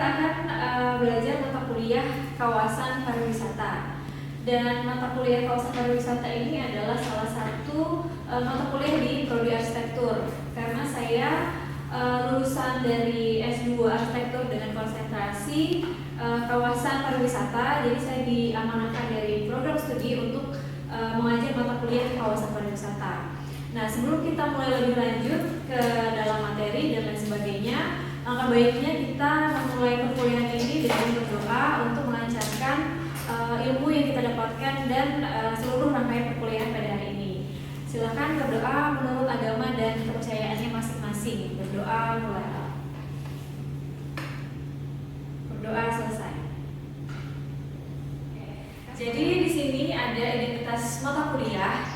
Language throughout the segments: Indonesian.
akan belajar mata kuliah kawasan pariwisata. Dan mata kuliah kawasan pariwisata ini adalah salah satu mata kuliah di prodi arsitektur. Karena saya lulusan dari S2 arsitektur dengan konsentrasi kawasan pariwisata, jadi saya diamanahkan dari program studi untuk mengajar mata kuliah kawasan pariwisata. Nah, sebelum kita mulai lebih lanjut ke dalam materi dan lain sebagainya, langkah baiknya kita memulai perkuliahan ini dengan berdoa untuk melancarkan ilmu yang kita dapatkan dan seluruh rangkaian perkuliahan pada hari ini. Silakan berdoa menurut agama dan kepercayaannya masing-masing. Berdoa mulai. Berdoa selesai. Jadi di sini ada identitas mata kuliah.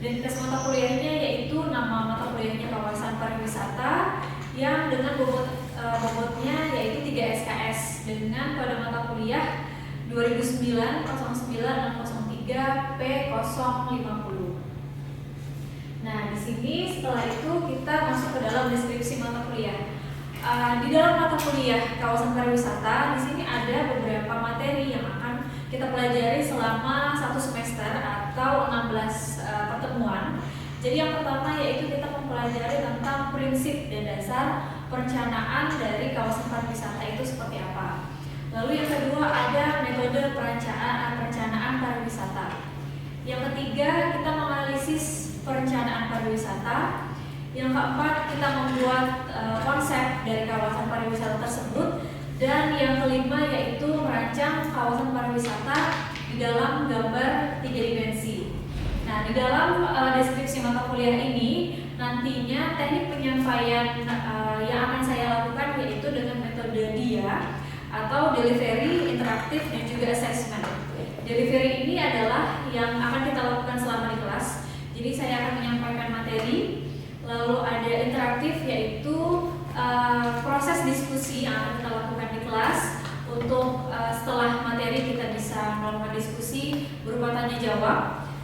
Identitas mata kuliahnya yaitu nama mata kuliahnya kawasan pariwisata yang dengan bobotnya yaitu 3 SKS dengan pada mata kuliah 2009 09 603 P050. Nah, di sini setelah itu kita masuk ke dalam deskripsi mata kuliah. Di dalam mata kuliah kawasan pariwisata, di sini ada beberapa materi yang akan kita pelajari selama 1 semester atau 16 pertemuan. Jadi yang pertama yaitu kita mempelajari tentang prinsip dan dasar perencanaan dari kawasan pariwisata itu seperti apa. Lalu yang kedua ada metode perencanaan pariwisata. Yang ketiga kita menganalisis perencanaan pariwisata. Yang keempat kita membuat konsep dari kawasan pariwisata tersebut. Dan yang kelima yaitu merancang kawasan pariwisata di dalam gambar 3 dimensi. Nah, di dalam deskripsi mata kuliah ini nantinya teknik penyampaian yang akan saya lakukan yaitu dengan metode DIA atau delivery, interaktif, dan juga assessment. Delivery ini adalah yang akan kita lakukan selama di kelas. Jadi saya akan menyampaikan materi. Lalu ada interaktif yaitu proses diskusi yang akan kita lakukan di kelas untuk setelah materi kita bisa melakukan diskusi berupa tanya jawab.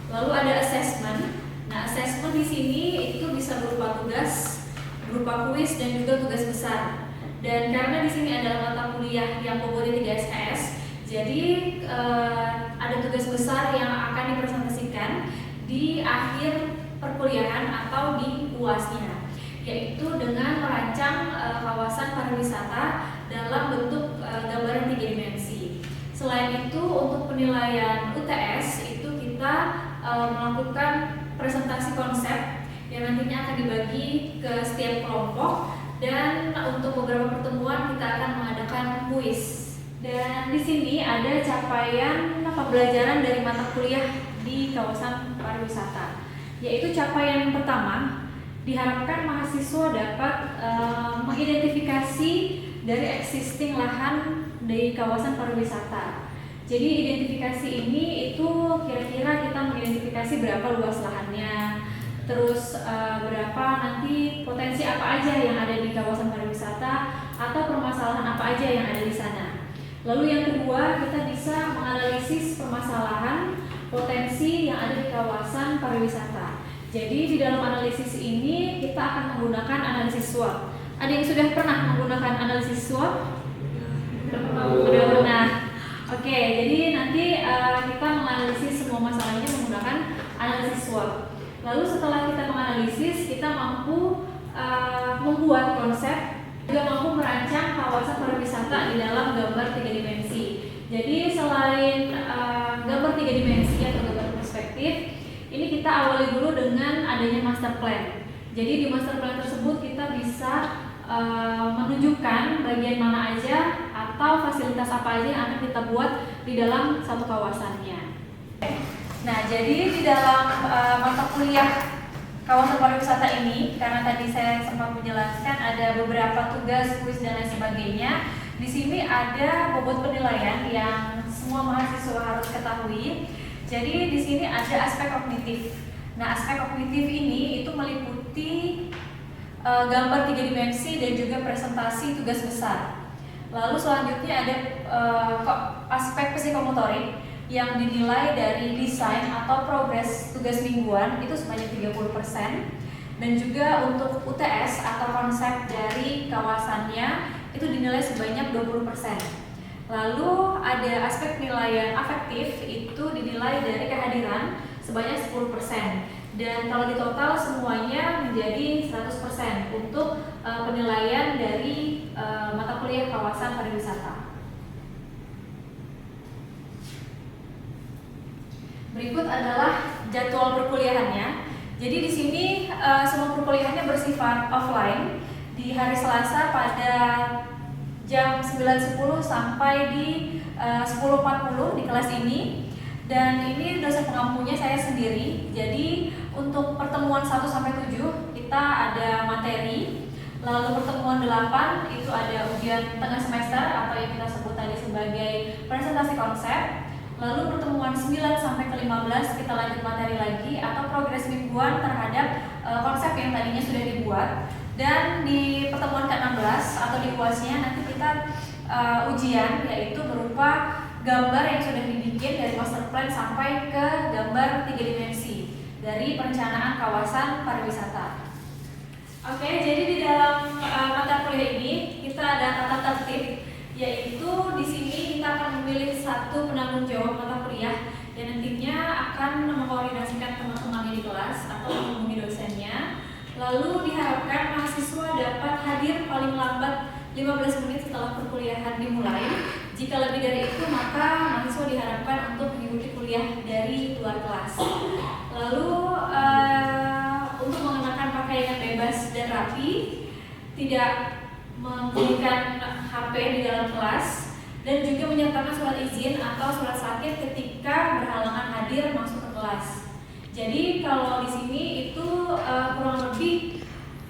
Lalu ada assessment. Nah, assessment di sini itu bisa berupa tugas, berupa kuis dan juga tugas besar. Dan karena di sini adalah mata kuliah yang bobotnya 3 SKS, jadi ada tugas besar yang akan dipresentasikan di akhir perkuliahan atau di UAS-nya, yaitu dengan merancang kawasan pariwisata dalam bentuk gambaran 3 dimensi. Selain itu untuk penilaian UTS itu kita melakukan presentasi konsep yang nantinya akan dibagi ke setiap kelompok, dan untuk beberapa pertemuan kita akan mengadakan kuis. Dan di sini ada capaian pembelajaran dari mata kuliah di kawasan pariwisata, yaitu capaian yang pertama diharapkan mahasiswa dapat mengidentifikasi dari existing lahan di kawasan pariwisata. Jadi identifikasi ini itu kira-kira kita mengidentifikasi berapa luas lahannya, terus berapa nanti potensi apa aja yang ada di kawasan pariwisata atau permasalahan apa aja yang ada di sana. Lalu yang kedua kita bisa menganalisis permasalahan potensi yang ada di kawasan pariwisata. Jadi di dalam analisis ini kita akan menggunakan analisis SWOT. Ada yang sudah pernah menggunakan analisis SWOT? Sudah pernah. Oke, jadi nanti kita menganalisis semua masalahnya menggunakan analisis SWOT. Lalu setelah kita menganalisis, kita mampu membuat konsep, juga mampu merancang kawasan pariwisata di dalam gambar 3 dimensi. Jadi selain gambar 3 dimensi atau gambar perspektif, ini kita awali dulu dengan adanya master plan. Jadi di master plan tersebut kita bisa menunjukkan bagian mana aja atau fasilitas apa aja yang akan kita buat di dalam satu kawasannya. Nah, jadi di dalam mata kuliah kawasan pariwisata ini, karena tadi saya sempat menjelaskan ada beberapa tugas, kuis dan lain sebagainya. Di sini ada bobot penilaian yang semua mahasiswa harus ketahui. Jadi di sini ada aspek kognitif. Nah, aspek kognitif ini itu meliputi gambar 3 dimensi dan juga presentasi tugas besar. Lalu selanjutnya ada aspek psikomotorik yang dinilai dari desain atau progres tugas mingguan itu sebanyak 30%, dan juga untuk UTS atau konsep dari kawasannya itu dinilai sebanyak 20%. Lalu ada aspek penilaian afektif, itu dinilai dari kehadiran sebanyak 10%. Dan kalau di total semuanya menjadi 100% untuk penilaian dari mata kuliah kawasan pariwisata. Berikut adalah jadwal perkuliahannya. Jadi di sini semua perkuliahannya bersifat offline di hari Selasa pada jam 9.10 sampai di 10.40 di kelas ini. Dan ini dosen pengampunya saya sendiri. Jadi untuk pertemuan 1 sampai 7 kita ada materi. Lalu pertemuan 8 itu ada ujian tengah semester atau yang kita sebut tadi sebagai presentasi konsep. Lalu pertemuan 9 sampai ke 15 kita lanjut materi lagi atau progres mingguan terhadap konsep yang tadinya sudah dibuat. Dan di pertemuan ke-16 atau di UAS-nya nanti kita ujian, yaitu berupa gambar yang sudah dibikin dari master plan sampai ke gambar 3 dimensi dari perencanaan kawasan pariwisata. Oke, jadi di dalam mata kuliah ini kita ada tata tertib, yaitu di sini kita akan memilih satu penanggung jawab mata kuliah yang nantinya akan mengkoordinasikan teman-teman di kelas atau menghubungi dosennya. Lalu diharapkan mahasiswa dapat hadir paling lambat 15 menit setelah perkuliahan dimulai. Jika lebih dari itu, maka mahasiswa diharapkan untuk mengikuti kuliah dari luar kelas. Lalu untuk mengenakan pakaian bebas dan rapi, tidak memberikan HP di dalam kelas, dan juga menyertakan surat izin atau surat sakit ketika berhalangan hadir masuk ke kelas. Jadi kalau di sini itu kurang lebih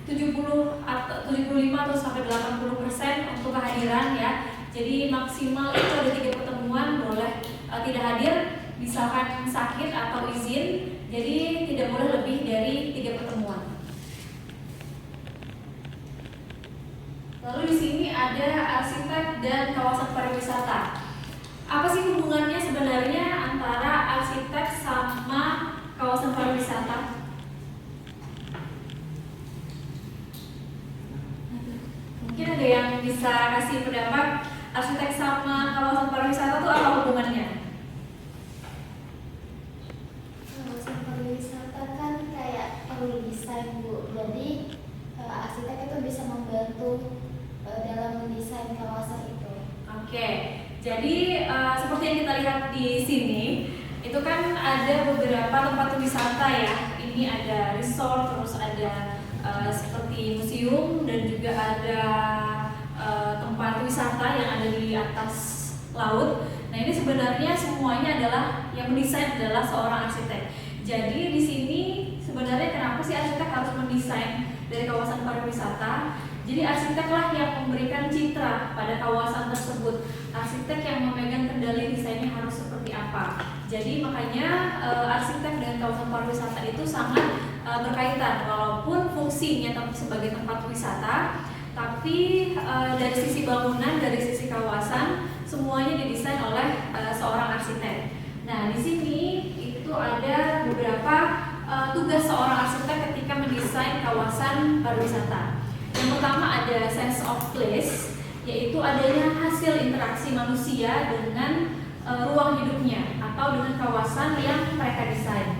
70 atau 75 atau sampai 80% untuk kehadiran ya. Jadi maksimal itu ada 3 pertemuan, boleh tidak hadir, misalkan sakit atau izin. Jadi tidak boleh lebih dari 3 pertemuan. Lalu di sini ada arsitek dan kawasan pariwisata. Apa sih hubungannya sebenarnya antara arsitek sama kawasan pariwisata? Mungkin ada yang bisa kasih pendapat, arsitek sama kawasan pariwisata itu apa hubungannya? Kawasan pariwisata kan kayak perlu desain, Bu. Jadi arsitek itu bisa membantu dalam mendesain kawasan itu. Oke, jadi seperti yang kita lihat di sini, itu kan ada beberapa tempat wisata ya. Ini ada resort, terus ada seperti museum, dan juga ada tempat wisata yang ada di atas laut. Nah, ini sebenarnya semuanya adalah yang mendesain adalah seorang arsitek. Jadi di sini sebenarnya kenapa sih arsitek harus mendesain dari kawasan pariwisata? Jadi arsiteklah yang memberikan citra pada kawasan tersebut. Arsitek yang memegang kendali desainnya harus seperti apa. Jadi makanya arsitek dan kawasan pariwisata itu sangat berkaitan, walaupun fungsinya sebagai tempat wisata, tapi dari sisi bangunan, dari sisi kawasan, semuanya didesain oleh seorang arsitek. Nah, di sini itu ada beberapa tugas seorang arsitek ketika mendesain kawasan pariwisata. Yang pertama ada sense of place, yaitu adanya hasil interaksi manusia dengan ruang hidupnya atau dengan kawasan yang mereka desain.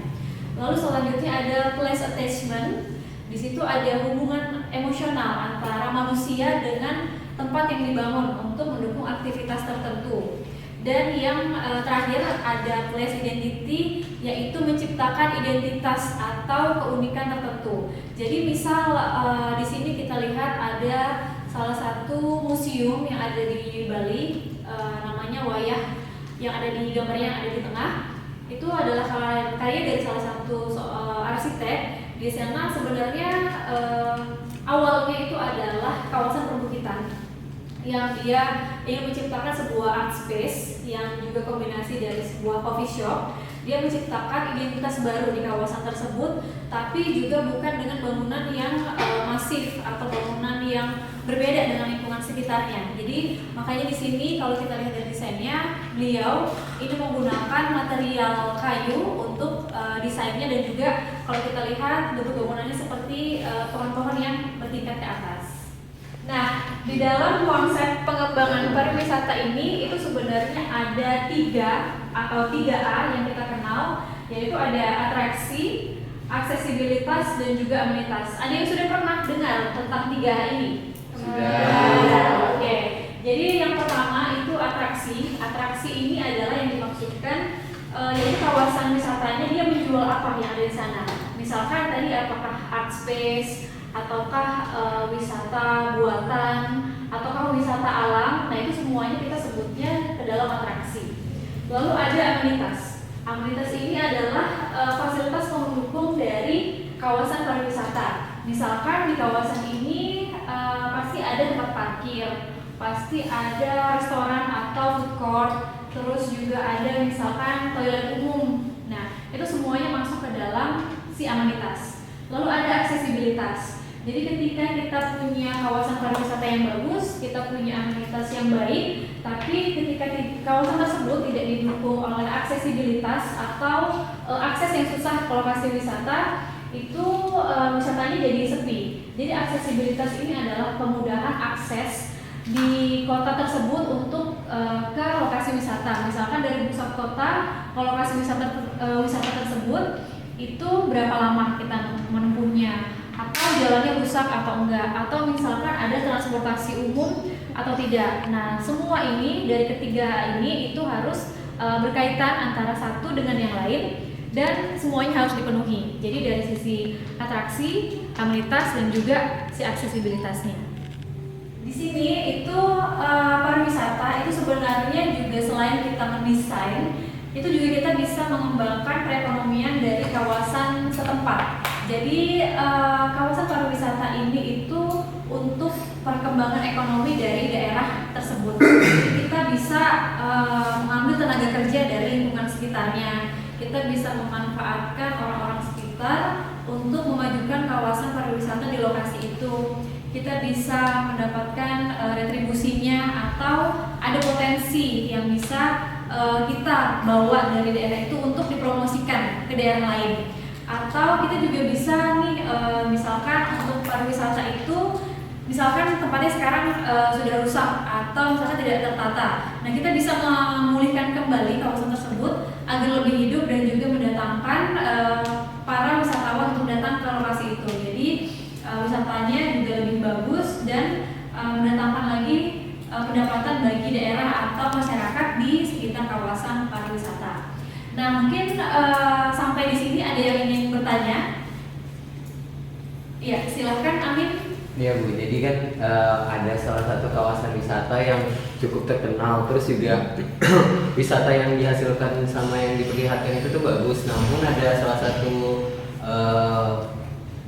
Lalu selanjutnya ada place attachment. Di situ ada hubungan emosional antara manusia dengan tempat yang dibangun untuk mendukung aktivitas tertentu. Dan yang terakhir ada place identity, yaitu menciptakan identitas atau keunikan tertentu. Jadi misal di sini kita lihat ada salah satu museum yang ada di Bali, namanya Wayah, yang ada di gambar yang ada di tengah. Itu adalah karya dari salah satu arsitek. Di sana sebenarnya awalnya itu adalah kawasan perbukitan yang dia ingin menciptakan sebuah art space yang juga kombinasi dari sebuah coffee shop. Dia menciptakan identitas baru di kawasan tersebut, tapi juga bukan dengan bangunan yang masif atau bangunan yang berbeda dengan lingkungan sekitarnya. Jadi makanya di sini kalau kita lihat dari desainnya, beliau ini menggunakan material kayu untuk desainnya, dan juga kalau kita lihat bentuk bangunannya seperti pohon-pohon yang bertingkat ke atas. Nah, di dalam konsep pengembangan pariwisata ini itu sebenarnya ada 3 A yang kita kenal, yaitu ada atraksi, aksesibilitas, dan juga amenitas. Ada yang sudah pernah dengar tentang 3A ini? Sudah. Oke. Jadi yang pertama itu atraksi. Atraksi ini adalah yang dimaksudkan yaitu kawasan wisatanya dia menjual apa yang ada di sana. Misalkan tadi apakah art space, ataukah wisata buatan, ataukah wisata alam. Nah, itu semuanya kita sebutnya ke dalam atraksi. Lalu ada amenitas. Amenitas ini adalah fasilitas pendukung dari kawasan pariwisata. Misalkan di kawasan ini pasti ada tempat parkir, pasti ada restoran atau food court, terus juga ada misalkan toilet umum. Nah, itu semuanya masuk ke dalam si amenitas. Lalu ada aksesibilitas. Jadi ketika kita punya kawasan pariwisata yang bagus, kita punya amenitas yang baik, tapi ketika kawasan tersebut tidak didukung oleh aksesibilitas atau akses yang susah ke lokasi wisata, itu wisatanya jadi sepi. Jadi aksesibilitas ini adalah kemudahan akses di kota tersebut untuk ke lokasi wisata. Misalkan dari pusat kota ke lokasi wisata tersebut itu berapa lama kita menempuhnya, atau jalannya rusak atau enggak, atau misalkan ada transportasi umum atau tidak. Nah, semua ini dari ketiga ini itu harus berkaitan antara satu dengan yang lain dan semuanya harus dipenuhi. Jadi dari sisi atraksi, amenitas, dan juga si aksesibilitasnya. Di sini itu pariwisata itu sebenarnya juga selain kita mendesain, itu juga kita bisa mengembangkan perekonomian dari kawasan setempat. Jadi kawasan pariwisata ini itu untuk perkembangan ekonomi dari daerah tersebut. Jadi kita bisa mengambil tenaga kerja dari lingkungan sekitarnya. Kita bisa memanfaatkan orang-orang sekitar untuk memajukan kawasan pariwisata di lokasi itu. Kita bisa mendapatkan retribusinya, atau ada potensi yang bisa kita bawa dari daerah itu untuk dipromosikan ke daerah lain. Atau kita juga bisa nih misalkan untuk pariwisata itu, misalkan tempatnya sekarang sudah rusak atau misalkan tidak tertata. Nah, kita bisa memulihkan kembali kawasan tersebut agar lebih hidup dan juga mendatangkan para wisatawan untuk datang ke lokasi itu. Jadi wisatanya juga lebih bagus dan mendatangkan lagi pendapatan bagi daerah atau masyarakat di sekitar kawasan pariwisata. Nah, mungkin sampai di sini ada yang ingin bertanya? Iya, silakan Amin. Iya Bu, jadi kan ada salah satu kawasan wisata yang cukup terkenal, terus juga wisata yang dihasilkan sama yang diperlihatkan itu tuh bagus. Namun ada salah satu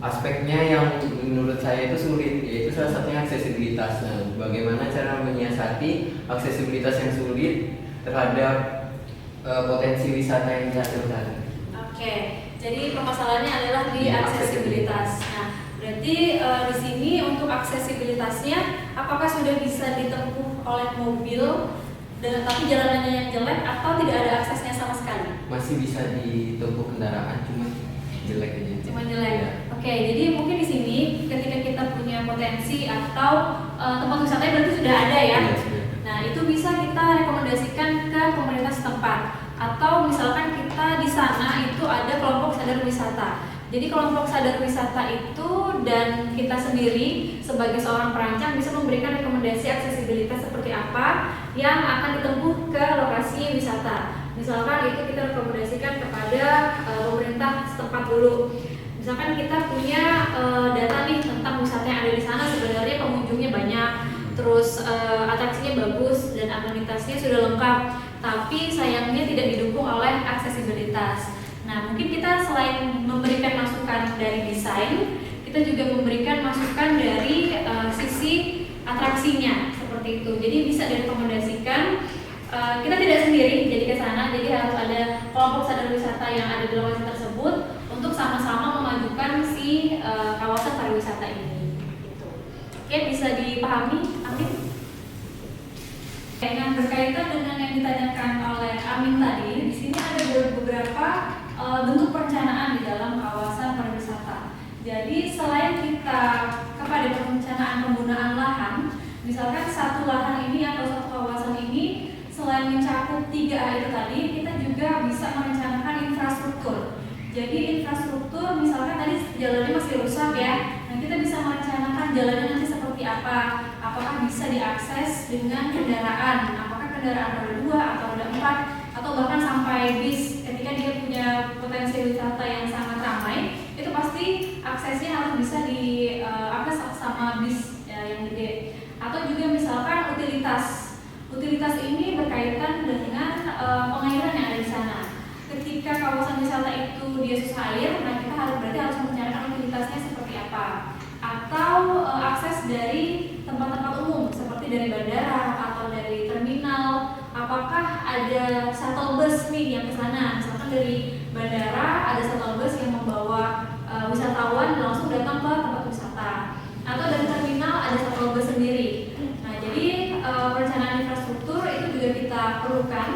aspeknya yang menurut saya itu sulit, yaitu salah satunya aksesibilitas. Nah, bagaimana cara menyiasati aksesibilitas yang sulit terhadap potensi wisata yang dihasilkan? Oke, jadi permasalahannya adalah di aksesibilitas. Nah, berarti di sini untuk aksesibilitasnya, apakah sudah bisa ditempuh oleh mobil dan tapi jalanannya yang jelek, atau tidak ada aksesnya sama sekali? Masih bisa ditempuh kendaraan, cuma jelek aja. Cuma jelek. Ya. Oke, jadi mungkin di sini ketika kita punya potensi atau tempat wisatanya berarti sudah ada ya. Ya, sudah. Nah, itu bisa kita rekomendasikan ke pemerintah setempat, atau misalkan kita di sana itu ada kelompok sadar wisata. Jadi kelompok sadar wisata itu dan kita sendiri sebagai seorang perancang bisa memberikan rekomendasi aksesibilitas seperti apa yang akan ditempuh ke lokasi wisata. Misalkan itu kita rekomendasikan kepada pemerintah setempat dulu. Misalkan kita punya data nih tentang wisata yang ada di sana, sebenarnya pengunjungnya banyak, terus atraksinya bagus dan amenitasnya sudah lengkap, tapi sayangnya tidak didukung oleh aksesibilitas. Nah, mungkin kita selain memberikan masukan dari desain, kita juga memberikan masukan dari sisi atraksinya seperti itu. Jadi bisa direkomendasikan. Kita tidak sendiri jadi ke sana, jadi harus ada kelompok sadar wisata yang ada di lokasi tersebut untuk sama-sama memajukan si kawasan pariwisata ini. Gitu. Oke, bisa dipahami, Amin? Yang berkaitan dengan yang ditanyakan oleh Amin tadi, di sini ada beberapa bentuk perencanaan di dalam kawasan pariwisata. Jadi selain kita ke pada perencanaan penggunaan lahan, misalkan satu lahan ini atau satu kawasan ini selain mencakup 3A itu tadi, kita juga bisa merencanakan infrastruktur. Jadi infrastruktur misalkan tadi jalannya masih rusak ya, nah kita bisa merencanakan jalannya nanti seperti apa, apakah bisa diakses dengan kendaraan, apakah kendaraan roda 2 atau roda 4 atau bahkan sampai bis. Ketika dia punya potensi wisata yang sangat ramai, itu pasti aksesnya harus bisa diakses sama bis yang gede. Atau juga misalkan utilitas ini berkaitan dengan pengairan yang ada di sana. Ketika kawasan wisata itu dia susah air, nah kita berarti harus merencanakan utilitasnya seperti apa. Atau akses dari tempat-tempat umum seperti dari bandara atau dari terminal, apakah ada shuttle bus nih yang ke sana. Misalkan dari bandara ada shuttle bus yang membawa wisatawan langsung datang ke tempat wisata. Atau dari terminal ada shuttle bus sendiri. Nah, jadi perencanaan infrastruktur itu juga kita perlukan,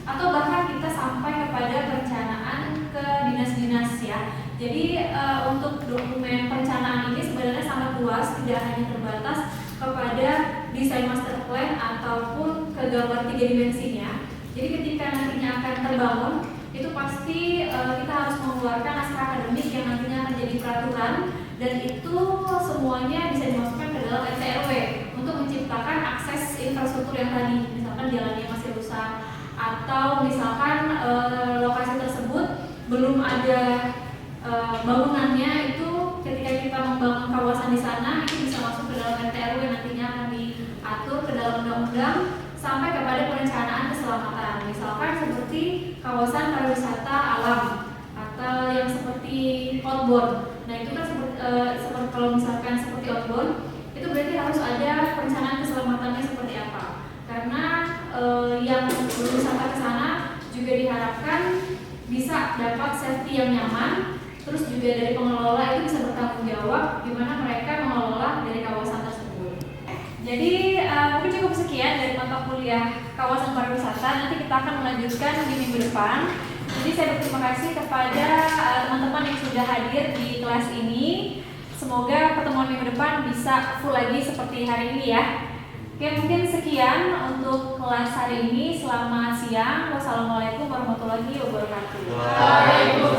atau bahkan kita sampai kepada perencanaan ke dinas-dinas ya. Jadi untuk dokumen perencanaan ini sebenarnya sangat luas, tidak hanya terbatas kepada desain master plan ataupun ke gambar 3 dimensinya. Jadi ketika nantinya akan terbangun, itu pasti kita harus mengeluarkan naskah akademik yang nantinya akan jadi peraturan, dan itu semuanya bisa dimasukkan ke dalam RT/RW untuk menciptakan akses infrastruktur yang tadi, misalkan jalannya masih rusak atau misalkan lokasi tersebut belum ada bangunannya. Itu ketika kita membangun kawasan di sana itu bisa masuk ke dalam RT/RW, nantinya akan diatur ke dalam undang-undang sampai kepada perencanaan keselamatan. Misalkan seperti kawasan pariwisata alam atau yang seperti outbound. Nah itu kan seperti kalau misalkan seperti outbound itu berarti harus ada perencanaan keselamatannya seperti apa. Karena yang berwisata ke sana juga diharapkan bisa dapat safety yang nyaman. Terus juga dari pengelola itu bisa bertanggung jawab gimana mereka mengelola dari kawasan tersebut. Jadi mungkin cukup sekian dari mata kuliah kawasan pariwisata. Nanti kita akan melanjutkan di minggu depan. Jadi saya berterima kasih kepada teman-teman yang sudah hadir di kelas ini. Semoga pertemuan minggu depan bisa full lagi seperti hari ini ya. Oke, mungkin sekian untuk kelas hari ini. Selamat siang. Wassalamualaikum warahmatullahi wabarakatuh. Waalaikumsalam.